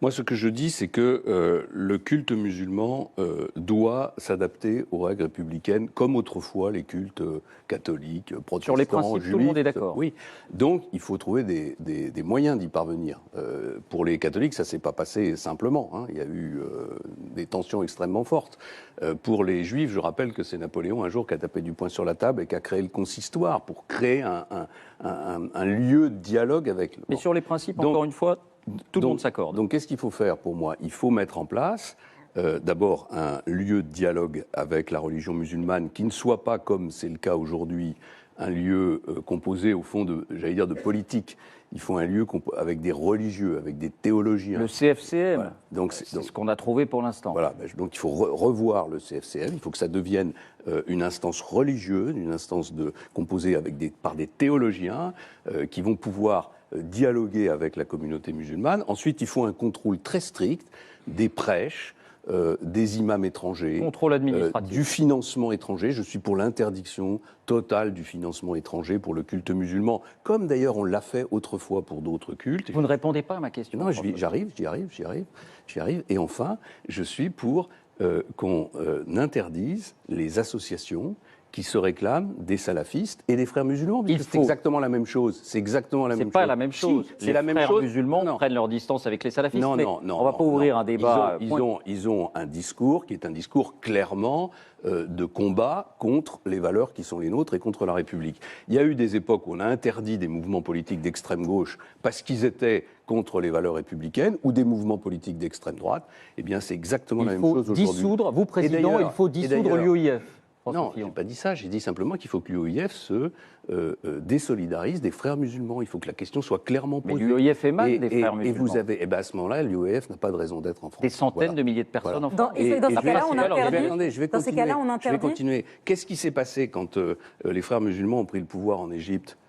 Moi, ce que je dis, c'est que le culte musulman doit s'adapter aux règles républicaines, comme autrefois les cultes catholiques, protestants, Sur les principes, juifs. tout le monde est d'accord. Oui. Donc, il faut trouver des moyens d'y parvenir. Pour les catholiques, ça s'est pas passé simplement. Hein. Il y a eu des tensions extrêmement fortes. Pour les juifs, je rappelle que c'est Napoléon un jour qui a tapé du poing sur la table et qui a créé le consistoire pour créer un lieu de dialogue avec. Mais sur les principes, encore une fois, tout le monde s'accorde. Donc, qu'est-ce qu'il faut faire pour moi? Il faut mettre en place, d'abord, un lieu de dialogue avec la religion musulmane qui ne soit pas, comme c'est le cas aujourd'hui, un lieu composé, au fond, j'allais dire, de politique. Il faut un lieu avec des religieux, avec des théologiens. Le CFCM, voilà. Donc, c'est ce qu'on a trouvé pour l'instant. Voilà, donc il faut revoir le CFCM, il faut que ça devienne une instance religieuse, une instance composée par des théologiens qui vont pouvoir dialoguer avec la communauté musulmane. Ensuite, il faut un contrôle très strict des prêches, des imams étrangers, contrôle administratif, du financement étranger. Je suis pour l'interdiction totale du financement étranger pour le culte musulman, comme d'ailleurs on l'a fait autrefois pour d'autres cultes. Vous ne répondez pas à ma question. Non, j'y arrive. Et enfin, je suis pour qu'on interdise les associations qui se réclament des salafistes et des frères musulmans. C'est exactement la même chose. C'est exactement la même chose. C'est pas la même chose. Si, c'est la même chose. Les frères musulmans prennent leur distance avec les salafistes. Non. On va pas ouvrir un débat. Ils ont un discours qui est un discours clairement de combat contre les valeurs qui sont les nôtres et contre la République. Il y a eu des époques où on a interdit des mouvements politiques d'extrême gauche parce qu'ils étaient contre les valeurs républicaines, ou des mouvements politiques d'extrême droite. Eh bien, c'est exactement la même chose aujourd'hui. Il faut dissoudre, vous, Président, il faut dissoudre l'UOIF. Non, je n'ai pas dit ça. J'ai dit simplement qu'il faut que l'UOIF se désolidarise des frères musulmans. Il faut que la question soit clairement posée. Mais l'UOIF émane des frères musulmans. Et vous avez, à ce moment-là, l'UOIF n'a pas de raison d'être en France. Des centaines de milliers de personnes en France. Dans ces cas-là, on interdit. Dans ces cas-là, on interdit. Je vais continuer. Qu'est-ce qui s'est passé quand les frères musulmans ont pris le pouvoir en Égypte?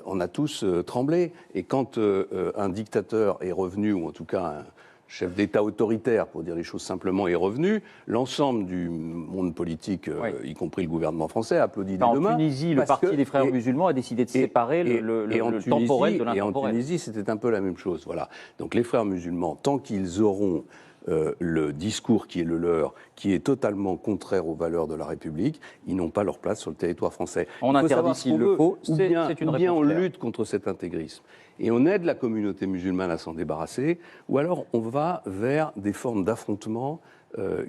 On a tous tremblé. Et quand un dictateur est revenu, ou en tout cas un chef d'État autoritaire, pour dire les choses simplement, est revenu, l'ensemble du monde politique, y compris le gouvernement français, a applaudi des deux mains. En Tunisie, le parti des frères musulmans a décidé de séparer le temporel de l'intemporel. Et en Tunisie, c'était un peu la même chose. Voilà. Donc les frères musulmans, tant qu'ils auront le discours qui est le leur, qui est totalement contraire aux valeurs de la République, ils n'ont pas leur place sur le territoire français. On interdit s'il le faut, c'est une réponse ou bien on claire. lutte contre cet intégrisme et on aide la communauté musulmane à s'en débarrasser, ou alors on va vers des formes d'affrontement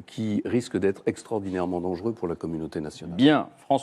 qui risquent d'être extraordinairement dangereux pour la communauté nationale. Bien, François.